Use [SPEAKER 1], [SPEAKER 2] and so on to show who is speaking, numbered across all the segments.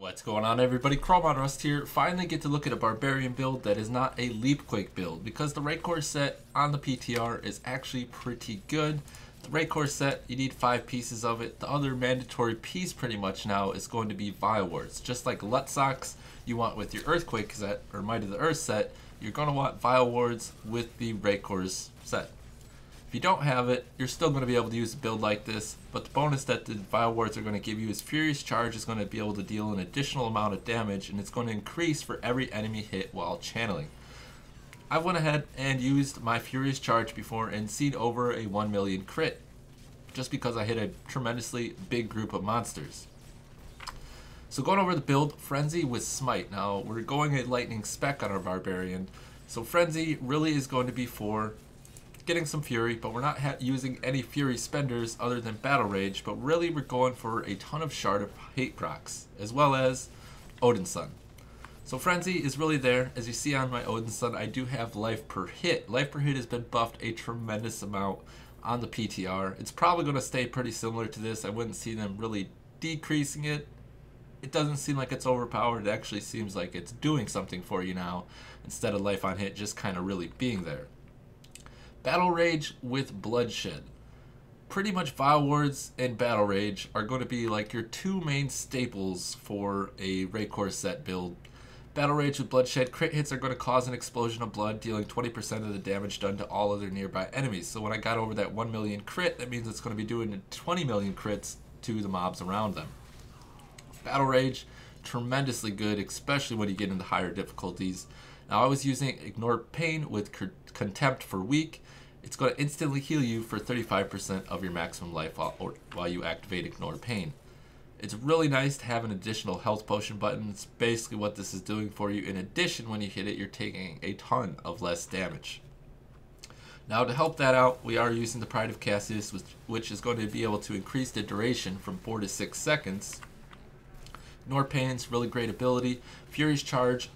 [SPEAKER 1] What's going on, everybody? ChromeOnRust here. Finally get to look at a Barbarian build that is not a Leapquake build, because the Raekor set on the PTR is actually pretty good. The Raekor set, you need 5 pieces of it. The other mandatory piece pretty much now is going to be Vile Wards. Just like Lutzocks you want with your Earthquake set, or Might of the Earth set, you're going to want Vile Wards with the Raekor's set. If you don't have it, you're still going to be able to use a build like this, but the bonus that the Vile Wards are going to give you is Furious Charge is going to be able to deal an additional amount of damage, and it's going to increase for every enemy hit while channeling. I went ahead and used my Furious Charge before and seen over a 1 million crit, just because I hit a tremendously big group of monsters. So going over the build, Frenzy with Smite. Now we're going a lightning spec on our Barbarian, so Frenzy really is going to be for getting some Fury, but we're not using any Fury spenders other than Battle Rage, but really we're going for a ton of Shard of Hate procs, as well as Odin's Son. So Frenzy is really there. As you see on my Odin's Son, I do have life per hit. Life per hit has been buffed a tremendous amount on the PTR. It's probably going to stay pretty similar to this. I wouldn't see them really decreasing it. It doesn't seem like it's overpowered. It actually seems like it's doing something for you now, instead of life on hit just kind of really being there. Battle Rage with Bloodshed. Pretty much Vile Wards and Battle Rage are going to be like your two main staples for a Raekor set build. Battle Rage with Bloodshed, crit hits are going to cause an explosion of blood, dealing 20% of the damage done to all other nearby enemies. So when I got over that 1 million crit, that means it's going to be doing 20 million crits to the mobs around them. Battle Rage, tremendously good, especially when you get into higher difficulties. Now I was using Ignore Pain with Contempt for Weak. It's going to instantly heal you for 35% of your maximum life while you activate Ignore Pain. It's really nice to have an additional health potion button. It's basically what this is doing for you. In addition, when you hit it, you're taking a ton of less damage. Now to help that out, we are using the Pride of Cassius, which is going to be able to increase the duration from 4 to 6 seconds. Ignore Pain's really great ability. Furious Charge.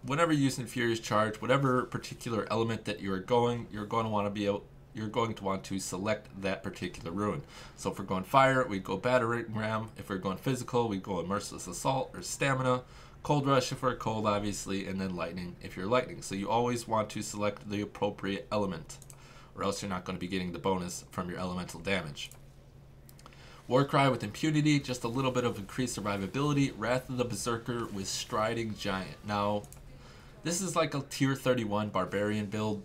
[SPEAKER 1] Whenever you're using Furious Charge, whatever particular element that you're going to want to select that particular rune. So if we're going fire, we go Battering Ram. If we're going physical, we go Merciless Assault or Stamina. Cold Rush if we're cold, obviously, and then Lightning if you're lightning. So you always want to select the appropriate element, or else you're not going to be getting the bonus from your elemental damage. Warcry with Impunity, just a little bit of increased survivability. Wrath of the Berserker with Striding Giant. Now, this is like a tier 31 Barbarian build.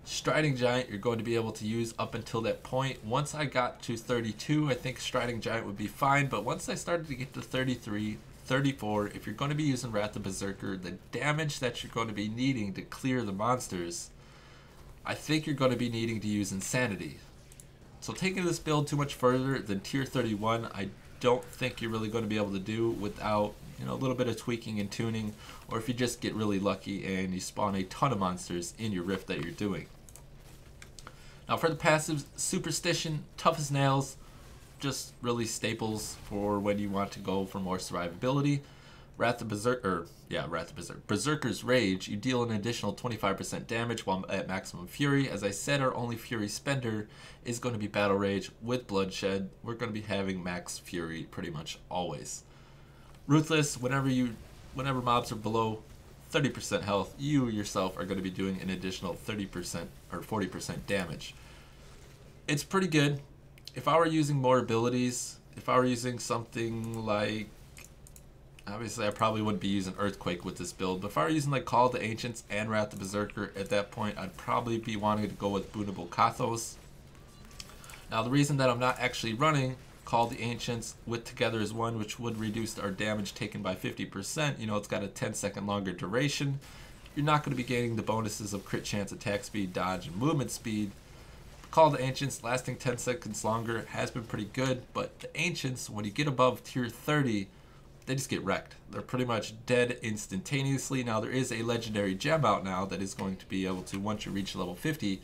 [SPEAKER 1] Striding Giant you're going to be able to use up until that point. Once I got to 32, I think Striding Giant would be fine, but once I started to get to 33, 34, if you're going to be using Wrath of Berserker, the damage that you're going to be needing to clear the monsters, I think you're going to be needing to use Insanity. So taking this build too much further than tier 31, I don't think you're really going to be able to do without a little bit of tweaking and tuning, or if you just get really lucky and you spawn a ton of monsters in your rift that you're doing. Now for the passives, Superstition, Tough as Nails, just really staples for when you want to go for more survivability. Wrath of Berserker, Berserker's Rage, you deal an additional 25% damage while at maximum Fury. As I said, our only Fury spender is going to be Battle Rage with Bloodshed. We're going to be having max Fury pretty much always. Ruthless, whenever mobs are below 30% health, you yourself are going to be doing an additional 30% or 40% damage. It's pretty good. If I were using more abilities, if I were using something like, obviously I probably wouldn't be using Earthquake with this build, but if I were using like Call of the Ancients and Wrath of Berserker, at that point I'd probably be wanting to go with Boonable Kathos. Now the reason that I'm not actually running Call the Ancients with Together as One, which would reduce our damage taken by 50%. It's got a 10-second longer duration. You're not going to be gaining the bonuses of crit chance, attack speed, dodge, and movement speed. Call the Ancients lasting 10 seconds longer has been pretty good, but the Ancients, when you get above tier 30, they just get wrecked. They're pretty much dead instantaneously. Now there is a legendary gem out now that is going to be able to, once you reach level 50,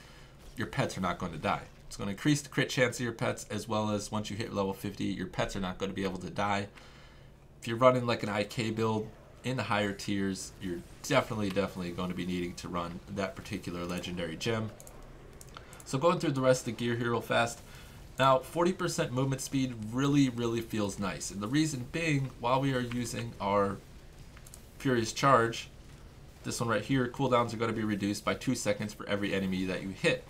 [SPEAKER 1] your pets are not going to die. It's going to increase the crit chance of your pets, as well as once you hit level 50, your pets are not going to be able to die. If you're running like an IK build in the higher tiers, you're definitely going to be needing to run that particular legendary gem. So going through the rest of the gear here real fast, Now, 40% movement speed really feels nice. And the reason being, while we are using our Furious Charge, this one right here, cooldowns are going to be reduced by 2 seconds for every enemy that you hit.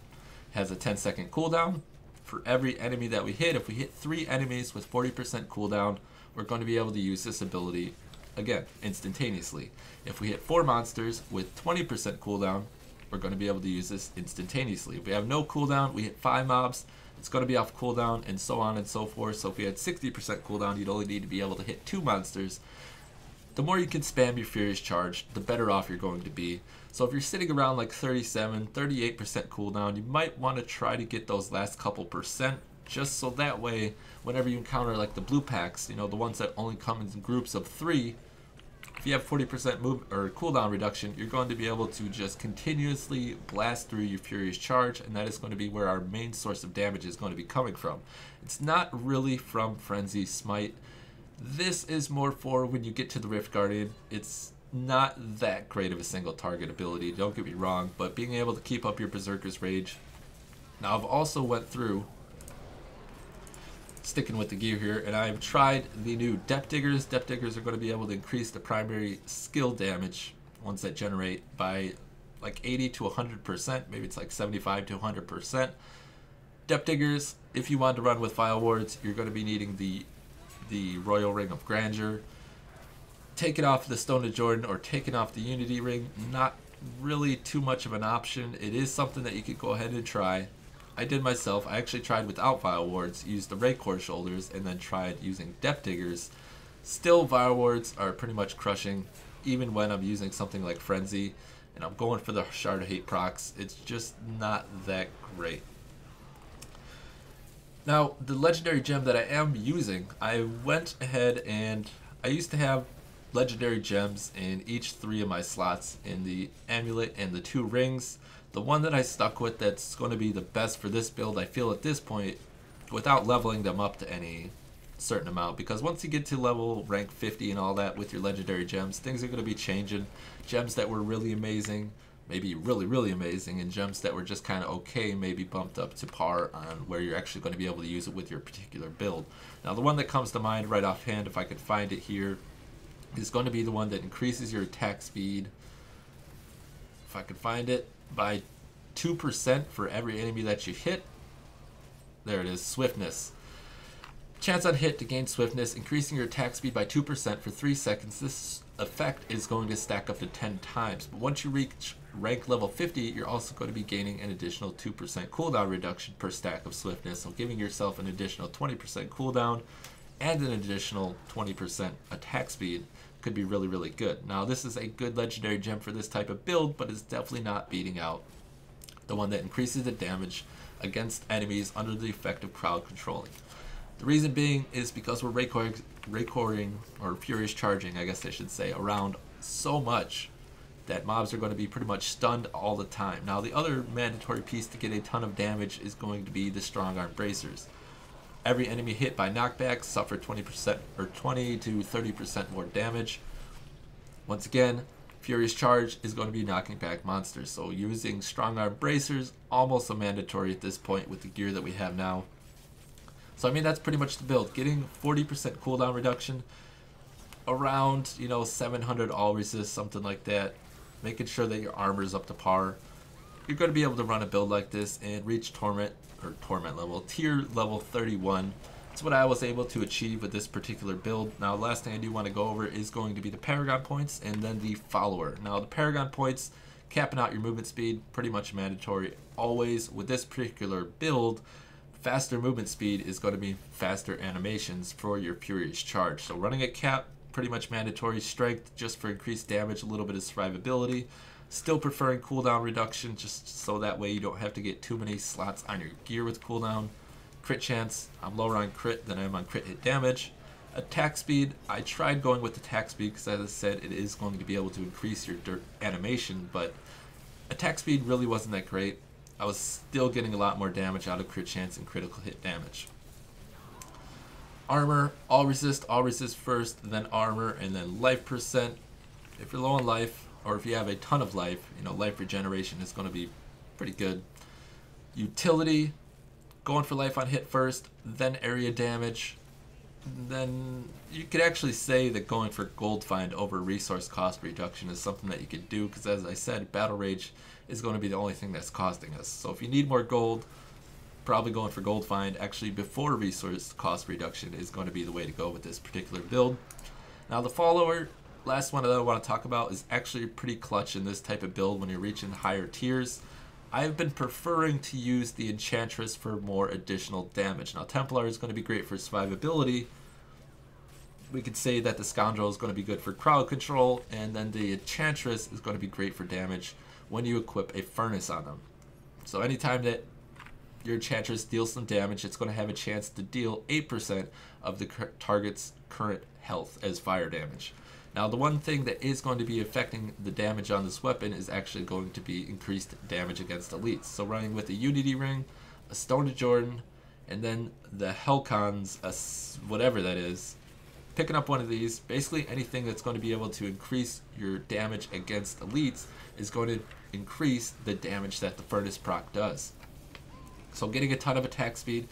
[SPEAKER 1] It has a 10-second cooldown. For every enemy that we hit, if we hit 3 enemies with 40% cooldown, we're going to be able to use this ability, again, instantaneously. If we hit 4 monsters with 20% cooldown, we're going to be able to use this instantaneously. If we have no cooldown, we hit 5 mobs, it's going to be off cooldown, and so on and so forth. So if we had 60% cooldown, you'd only need to be able to hit 2 monsters. The more you can spam your Furious Charge, the better off you're going to be. So if you're sitting around like 37, 38% cooldown, you might want to try to get those last couple percent, just so that way, whenever you encounter like the blue packs, you know, the ones that only come in groups of 3, if you have 40% move or cooldown reduction, you're going to be able to just continuously blast through your Furious Charge, and that is going to be where our main source of damage is going to be coming from. It's not really from Frenzy Smite. This is more for when you get to the Rift Guardian. It's not that great of a single target ability, don't get me wrong, but being able to keep up your Berserker's Rage. Now I've also went through, sticking with the gear here, and I've tried the new Depth Diggers. Depth Diggers are going to be able to increase the primary skill damage, ones that generate, by like 80 to 100%, maybe it's like 75 to 100%. Depth Diggers, if you want to run with File Wards, you're going to be needing the Royal Ring of Grandeur. Take it off the Stone of Jordan or take it off the Unity Ring, not really too much of an option. It is something that you could go ahead and try. I did myself. I actually tried without Vile Wards, used the Raekor shoulders, and then tried using Depth Diggers. Still, Vile Wards are pretty much crushing, even when I'm using something like Frenzy, and I'm going for the Shard of Hate procs. It's just not that great. Now, the legendary gem that I am using, I went ahead and I used to have legendary gems in each 3 of my slots, in the amulet and the 2 rings. The one that I stuck with that's going to be the best for this build, I feel at this point, without leveling them up to any certain amount, because once you get to level rank 50 and all that with your legendary gems, things are going to be changing. Gems that were really amazing, maybe really amazing, and gems that were just kind of okay, maybe bumped up to par on where you're actually going to be able to use it with your particular build. Now the one that comes to mind right offhand, if I could find it here, is going to be the one that increases your attack speed, if I could find it, by 2% for every enemy that you hit. There it is, Swiftness. Chance on hit to gain Swiftness, increasing your attack speed by 2% for 3 seconds. This effect is going to stack up to 10 times. But once you reach rank level 50, you're also going to be gaining an additional 2% cooldown reduction per stack of Swiftness, so giving yourself an additional 20% cooldown and an additional 20% attack speed could be really good. Now this is a good legendary gem for this type of build, but it's definitely not beating out the one that increases the damage against enemies under the effect of crowd controlling. The reason being is because we're Raekoring, or Furious Charging, I guess I should say, around so much that mobs are going to be pretty much stunned all the time. Now the other mandatory piece to get a ton of damage is going to be the Strong Arm Bracers. Every enemy hit by knockbacks suffer 20% or 20 to 30% more damage. Once again, Furious Charge is going to be knocking back monsters, so using Strong Arm Bracers, almost a mandatory at this point with the gear that we have now. So I mean, that's pretty much the build. Getting 40% cooldown reduction, around, you know, 700 all resist, something like that. Making sure that your armor is up to par. You're going to be able to run a build like this and reach tier level 31. That's what I was able to achieve with this particular build. Now, the last thing I do want to go over is going to be the Paragon points and then the follower. Now, the Paragon points, capping out your movement speed, pretty much mandatory always. With this particular build, faster movement speed is going to be faster animations for your Furious Charge. So running a cap, pretty much mandatory. Strength, just for increased damage, a little bit of survivability. Still preferring cooldown reduction, just so that way you don't have to get too many slots on your gear with cooldown. Crit chance, I'm lower on crit than I am on crit hit damage. Attack speed, I tried going with attack speed because, as I said, it is going to be able to increase your animation, but attack speed really wasn't that great. I was still getting a lot more damage out of crit chance and critical hit damage. Armor, all resist first, then armor, and then life percent. If you're low on life, or if you have a ton of life, you know, life regeneration is going to be pretty good. Utility, going for life on hit first, then area damage. Then you could actually say that going for gold find over resource cost reduction is something that you could do, because as I said, battle rage is going to be the only thing that's costing us. So if you need more gold, probably going for gold find actually before resource cost reduction is going to be the way to go with this particular build. Now the follower, last one that I want to talk about, is actually pretty clutch in this type of build when you're reaching higher tiers. I've been preferring to use the Enchantress for more additional damage. Now Templar is going to be great for survivability. We could say that the Scoundrel is going to be good for crowd control, and then the Enchantress is going to be great for damage when you equip a Furnace on them. So anytime that your Enchantress deals some damage, it's going to have a chance to deal 8% of the target's current health as fire damage. Now the one thing that is going to be affecting the damage on this weapon is actually going to be increased damage against elites. So running with a Unity Ring, a Stone of Jordan, and then the Hellcons, whatever that is, picking up one of these, basically anything that's going to be able to increase your damage against elites is going to increase the damage that the Furnace proc does. So getting a ton of attack speed,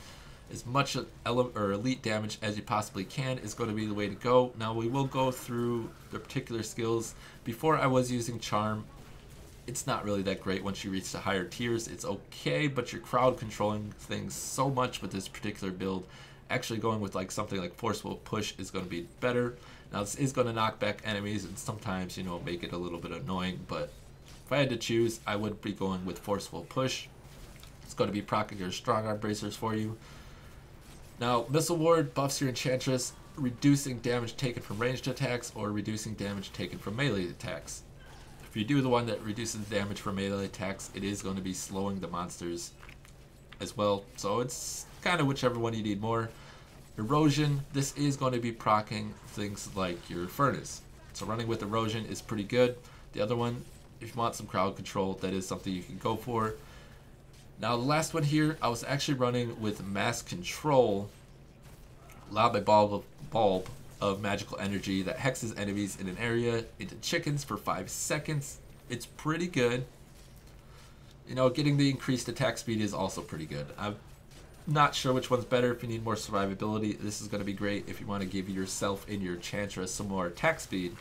[SPEAKER 1] as much elite damage as you possibly can is going to be the way to go. Now we will go through the particular skills. Before I was using Charm. It's not really that great once you reach the higher tiers. It's okay, but you're crowd controlling things so much with this particular build. Actually going with like something like Forceful Push is going to be better. Now this is going to knock back enemies and sometimes, you know, make it a little bit annoying, but if I had to choose, I would be going with Forceful Push. It's going to be proccing your strong arm bracers for you. Now, Missile Ward buffs your Enchantress, reducing damage taken from ranged attacks or reducing damage taken from melee attacks. If you do the one that reduces damage from melee attacks, it is going to be slowing the monsters as well. So it's kind of whichever one you need more. Erosion, this is going to be proccing things like your Furnace. So running with Erosion is pretty good. The other one, if you want some crowd control, that is something you can go for. Now the last one here, I was actually running with Mass Control, allowed by bulb of magical energy that hexes enemies in an area into chickens for 5 seconds. It's pretty good. You know, getting the increased attack speed is also pretty good. I'm not sure which one's better. If you need more survivability, this is going to be great. If you want to give yourself and your Enchantress some more attack speed,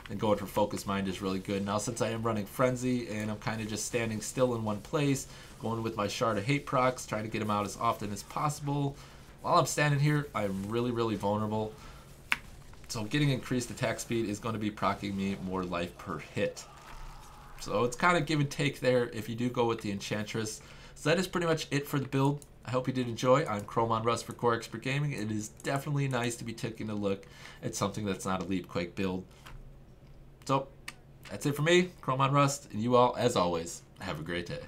[SPEAKER 1] and going for Focus Mind is really good. Now since I am running Frenzy and I'm kind of just standing still in one place, going with my Shard of Hate procs, trying to get them out as often as possible. While I'm standing here, I'm really vulnerable. So getting increased attack speed is going to be proccing me more life per hit. So it's kind of give and take there if you do go with the Enchantress. So that is pretty much it for the build. I hope you did enjoy. I'm ChromeOnRust for Core Expert Gaming. It is definitely nice to be taking a look at something that's not a Leapquake build. So that's it for me, ChromeOnRust, and you all, as always, have a great day.